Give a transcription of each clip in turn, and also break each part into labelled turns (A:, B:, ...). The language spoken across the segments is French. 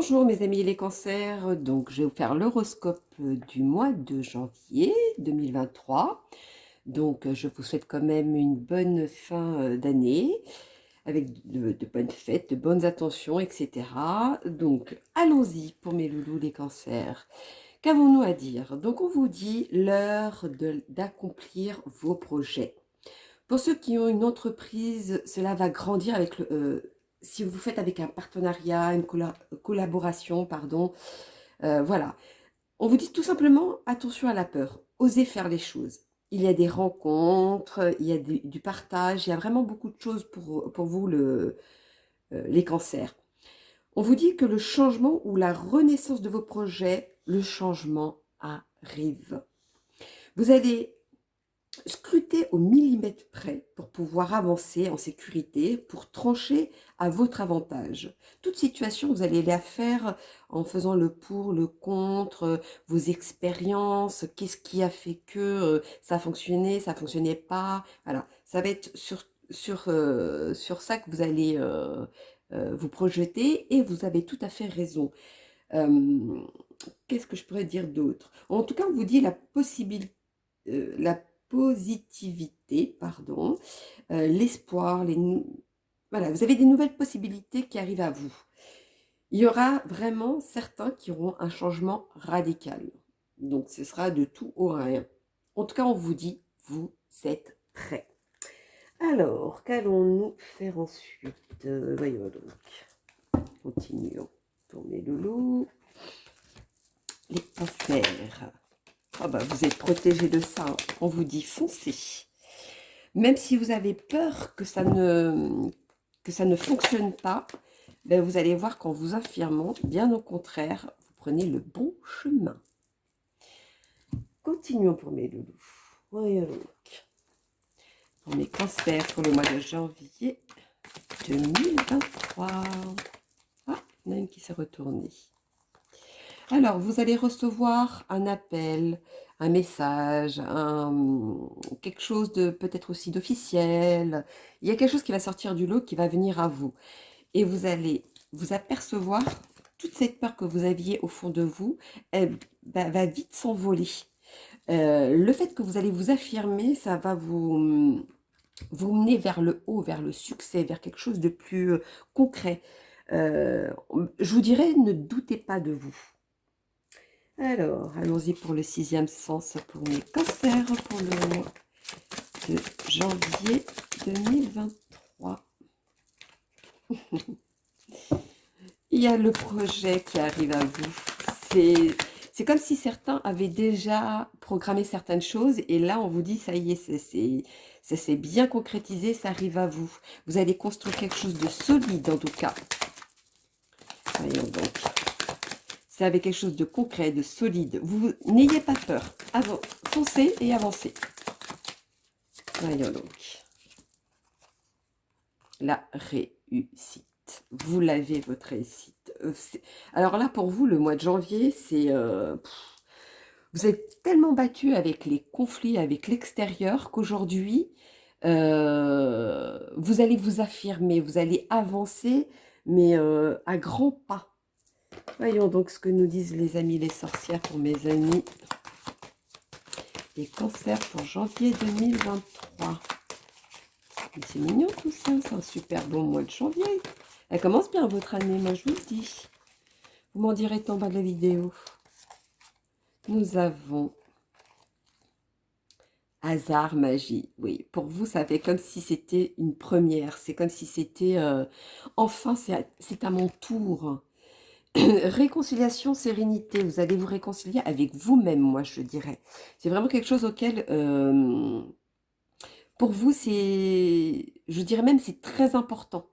A: Bonjour mes amis les cancers, donc je vais vous faire l'horoscope du mois de janvier 2023. Donc je vous souhaite quand même une bonne fin d'année, avec de bonnes fêtes, de bonnes attentions, etc. Donc allons-y pour mes loulous les cancers. Qu'avons-nous à dire? Donc on vous dit l'heure d'accomplir vos projets. Pour ceux qui ont une entreprise, cela va grandir avec si vous faites avec un partenariat, une collaboration, pardon, voilà. On vous dit tout simplement attention à la peur, osez faire les choses. Il y a des rencontres, il y a du partage, il y a vraiment beaucoup de choses pour vous, les cancers. On vous dit que le changement ou la renaissance de vos projets, le changement arrive. Vous allez scrutez au millimètre près pour pouvoir avancer en sécurité, pour trancher à votre avantage. Toute situation, vous allez la faire en faisant le pour, le contre, vos expériences, qu'est-ce qui a fait que ça fonctionnait, ça fonctionnait pas. Voilà, ça va être sur ça que vous allez vous projeter et vous avez tout à fait raison. Euh, Qu'est-ce que je pourrais dire d'autre? En tout cas, on vous dit la positivité, pardon, l'espoir, voilà, vous avez des nouvelles possibilités qui arrivent à vous. Il y aura vraiment certains qui auront un changement radical. Donc, ce sera de tout au rien. En tout cas, on vous dit, vous êtes prêts. Alors, qu'allons-nous faire ensuite? Voyons donc. Continuons. Pour mes loulous. Les cancers. Oh bah, vous êtes protégés de ça. On vous dit foncez. Même si vous avez peur que ça ne fonctionne pas, ben vous allez voir qu'en vous affirmant, bien au contraire, vous prenez le bon chemin. Continuons pour mes loulous. Voyons donc. Pour mes cancers pour le mois de janvier 2023. Ah, il y en a une qui s'est retournée. Alors, vous allez recevoir un appel, un message, quelque chose de peut-être aussi d'officiel. Il y a quelque chose qui va sortir du lot, qui va venir à vous. Et vous allez vous apercevoir, toute cette peur que vous aviez au fond de vous, elle va vite s'envoler. Le fait que vous allez vous affirmer, ça va vous mener vers le haut, vers le succès, vers quelque chose de plus concret. Je vous dirais, ne doutez pas de vous. Alors, allons-y pour le 6e sens pour mes cancers pour le mois de janvier 2023. Il y a le projet qui arrive à vous. C'est comme si certains avaient déjà programmé certaines choses et là, on vous dit, ça y est, ça s'est bien concrétisé, ça arrive à vous. Vous allez construire quelque chose de solide en tout cas. Voyons donc. C'est avec quelque chose de concret, de solide. Vous n'ayez pas peur. Foncez et avancez. Voyons donc. La réussite. Vous l'avez, votre réussite. Alors là, pour vous, le mois de janvier, c'est... vous êtes tellement battu avec les conflits, avec l'extérieur, qu'aujourd'hui, vous allez vous affirmer, vous allez avancer, mais à grands pas. Voyons donc ce que nous disent les amis les sorcières pour mes amis. Les cancers pour janvier 2023. C'est mignon tout ça, c'est un super bon mois de janvier. Elle commence bien votre année, moi je vous le dis. Vous m'en direz en bas de la vidéo. Nous avons hasard, magie. Oui, pour vous, ça fait comme si c'était une première. C'est comme si c'était... enfin, c'est à mon tour. Réconciliation, sérénité. Vous allez vous réconcilier avec vous-même, moi je dirais. C'est vraiment quelque chose auquel... pour vous, je dirais même, c'est très important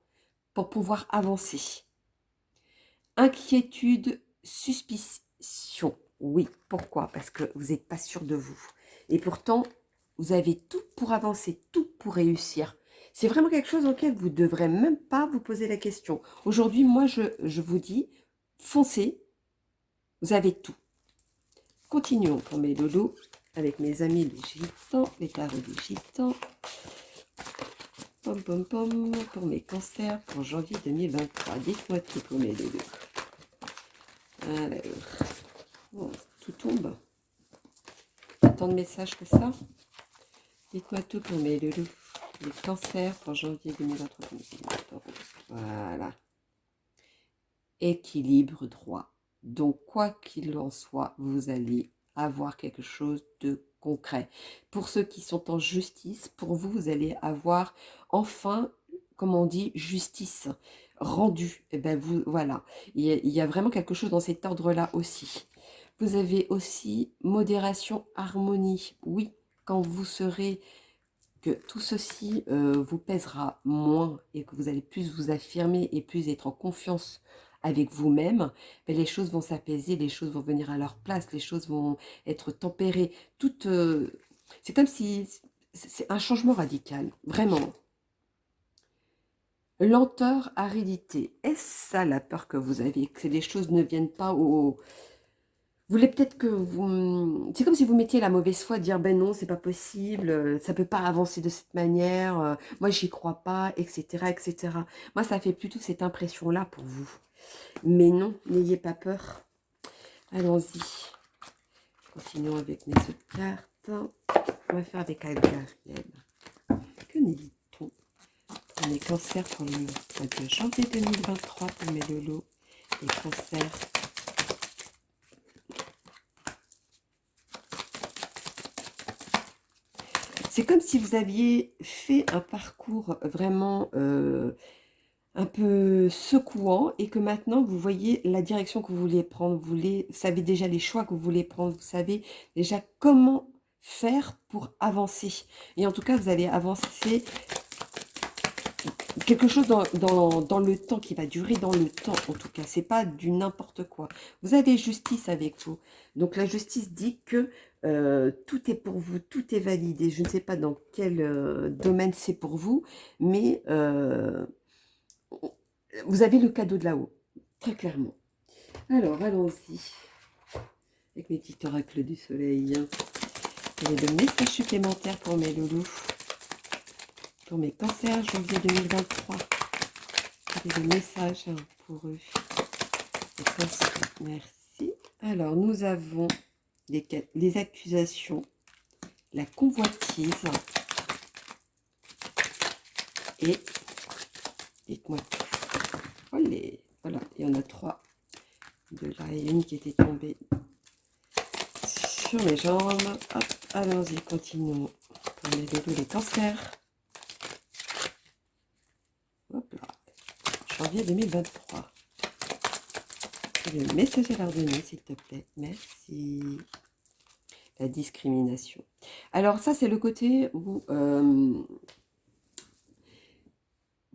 A: pour pouvoir avancer. Inquiétude, suspicion. Oui, pourquoi? Parce que vous n'êtes pas sûr de vous. Et pourtant, vous avez tout pour avancer, tout pour réussir. C'est vraiment quelque chose auquel vous ne devrez même pas vous poser la question. Aujourd'hui, moi, je vous dis, foncez, vous avez tout. Continuons pour mes loulous avec mes amis les gitans, les tarots des gitans. Pom pom pom pour mes cancers pour janvier 2023. Dites-moi tout pour mes loulous. Alors, oh, tout tombe. Tant de messages que ça. Dites-moi tout pour mes loulous. Les cancers pour janvier 2023. Voilà. Équilibre droit. Donc, quoi qu'il en soit, vous allez avoir quelque chose de concret. Pour ceux qui sont en justice, pour vous, vous allez avoir enfin, comme on dit, justice rendue. Et ben vous, voilà. Il y a vraiment quelque chose dans cet ordre-là aussi. Vous avez aussi modération, harmonie. Oui, quand vous serez que tout ceci vous pèsera moins et que vous allez plus vous affirmer et plus être en confiance avec vous-même, ben les choses vont s'apaiser, les choses vont venir à leur place, les choses vont être tempérées. C'est comme si c'est un changement radical, vraiment. Lenteur, aridité. Est-ce ça la peur que vous avez, que les choses ne viennent pas au... Vous voulez peut-être que vous... C'est comme si vous mettiez la mauvaise foi, dire ben non, c'est pas possible, ça peut pas avancer de cette manière, moi j'y crois pas, etc., etc. Moi, ça fait plutôt cette impression-là pour vous. Mais non, n'ayez pas peur. Allons-y. Continuons avec mes autres cartes. On va faire avec Algariel. Que nous dit-on pour mes cancers pour le mois de janvier 2023 pour mes lolos et cancers. C'est comme si vous aviez fait un parcours vraiment un peu secouant et que maintenant vous voyez la direction que vous voulez prendre. Vous savez déjà les choix que vous voulez prendre. Vous savez déjà comment faire pour avancer. Et en tout cas, vous allez avancer quelque chose dans le temps, qui va durer dans le temps. En tout cas, c'est pas du n'importe quoi. Vous avez justice avec vous. Donc la justice dit que tout est pour vous, tout est validé. Je ne sais pas dans quel domaine c'est pour vous, mais vous avez le cadeau de là-haut, très clairement. Alors, allons-y. Avec mes petits oracles du soleil. Quel est le message supplémentaire pour mes loulous? Pour mes cancers, janvier 2023. Quel est le message pour eux? Merci. Alors, nous avons les accusations, la convoitise et... Dites-moi tout. Voilà, il y en a 3 de là et une qui était tombée sur mes jambes. Hop, allons-y, continuons. Pour mes dodos, les cancers. Hop là. Janvier 2023. Le message à leur donner, s'il te plaît. Merci. La discrimination. Alors ça, c'est le côté où,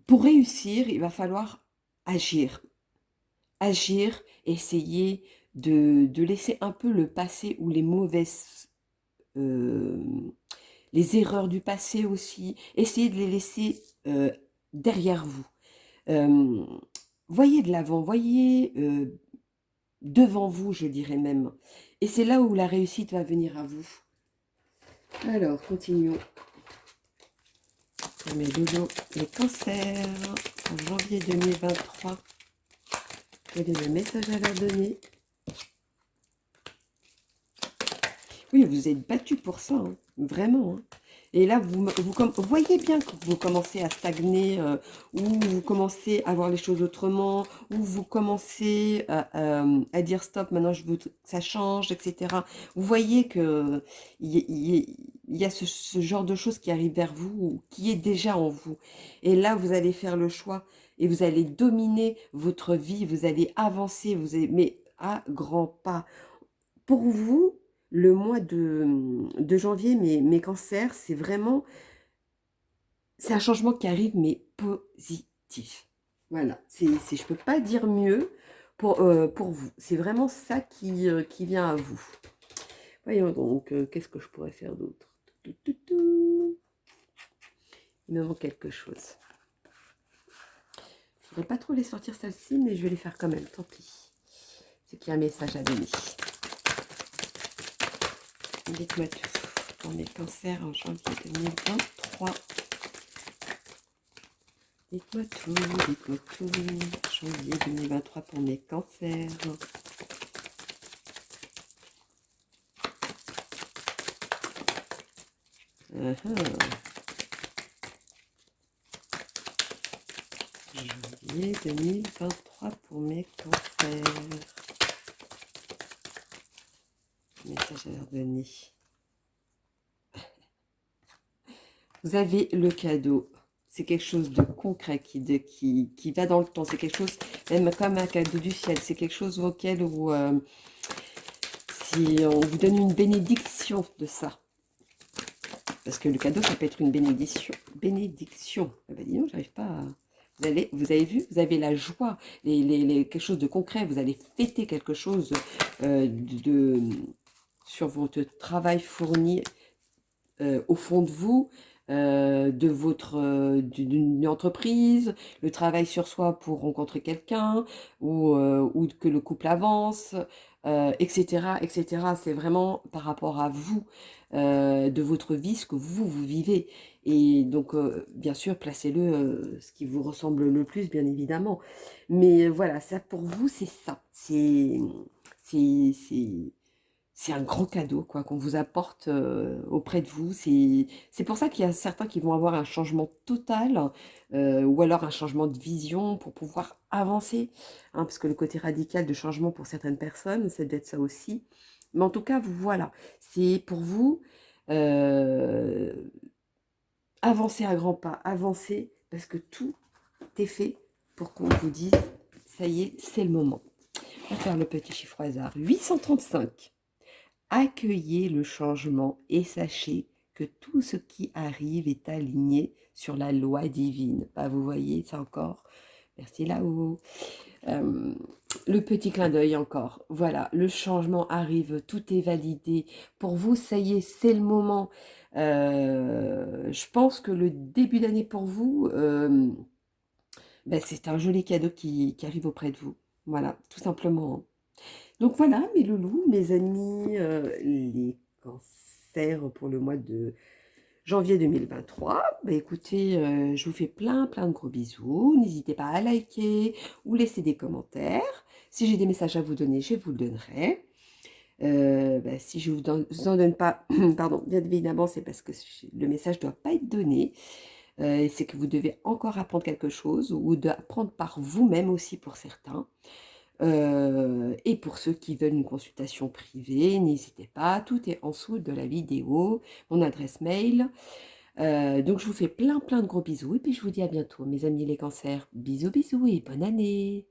A: pour réussir, il va falloir agir. Agir, essayer de laisser un peu le passé ou les mauvaises... les erreurs du passé aussi, essayez de les laisser derrière vous. Voyez de l'avant, voyez devant vous, je dirais même. Et c'est là où la réussite va venir à vous. Alors, continuons. Mes dodos, les cancers, en janvier 2023. Quel est le message à leur donner? Oui, vous êtes battu pour ça, hein, vraiment. Hein. Et là, vous voyez bien que vous commencez à stagner, ou vous commencez à voir les choses autrement, ou vous commencez à dire stop, maintenant je veux que ça change, etc. Vous voyez qu'il y a ce genre de choses qui arrive vers vous, ou qui est déjà en vous. Et là, vous allez faire le choix, et vous allez dominer votre vie, vous allez avancer, mais à grands pas. Pour vous, le mois de janvier, mes cancers, c'est vraiment... C'est un changement qui arrive, mais positif. Voilà, je ne peux pas dire mieux pour vous. C'est vraiment ça qui vient à vous. Voyons donc, qu'est-ce que je pourrais faire d'autre? Il me manque quelque chose. Je ne voudrais pas trop les sortir celles-ci, mais je vais les faire quand même, tant pis. C'est qu'il y a un message à donner. Dites-moi tout pour mes cancers en janvier 2023. Dites-moi tout, janvier 2023 pour mes cancers. Janvier 2023 pour mes cancers. Message à leur donner. Vous avez le cadeau. C'est quelque chose de concret qui va dans le temps. C'est quelque chose, même comme un cadeau du ciel. C'est quelque chose auquel si on vous donne une bénédiction de ça. Parce que le cadeau, ça peut être une bénédiction. Bénédiction. Ah ben dis donc, j'arrive pas à... Vous avez vu, vous avez la joie, quelque chose de concret. Vous allez fêter quelque chose sur votre travail fourni au fond de vous, d'une entreprise, le travail sur soi pour rencontrer quelqu'un, ou que le couple avance, etc., etc. C'est vraiment par rapport à vous, de votre vie, ce que vous vivez. Et donc, bien sûr, placez-le ce qui vous ressemble le plus, bien évidemment. Mais voilà, ça pour vous, c'est ça. C'est un grand cadeau quoi qu'on vous apporte auprès de vous. C'est pour ça qu'il y a certains qui vont avoir un changement total ou alors un changement de vision pour pouvoir avancer. Hein, parce que le côté radical de changement pour certaines personnes, ça doit être ça aussi. Mais en tout cas, voilà, c'est pour vous euh, avancer à grands pas, avancer parce que tout est fait pour qu'on vous dise, ça y est, c'est le moment. On va faire le petit chiffre au hasard. 835. Accueillez le changement et sachez que tout ce qui arrive est aligné sur la loi divine. Bah, vous voyez, ça encore. Merci là-haut. Le petit clin d'œil encore. Voilà, le changement arrive, tout est validé. Pour vous, ça y est, c'est le moment. Je pense que le début d'année pour vous, ben, c'est un joli cadeau qui arrive auprès de vous. Voilà, tout simplement. Donc voilà, mes loulous, mes amis, les cancers pour le mois de janvier 2023. Bah écoutez, je vous fais plein de gros bisous. N'hésitez pas à liker ou laisser des commentaires. Si j'ai des messages à vous donner, je vous le donnerai. Bah, si je ne vous en donne pas, pardon, bien évidemment, c'est parce que le message ne doit pas être donné. C'est que vous devez encore apprendre quelque chose ou d'apprendre par vous-même aussi pour certains. Et pour ceux qui veulent une consultation privée, n'hésitez pas, tout est en dessous de la vidéo, mon adresse mail. Donc je vous fais plein de gros bisous et puis je vous dis à bientôt mes amis les cancers. Bisous bisous et bonne année!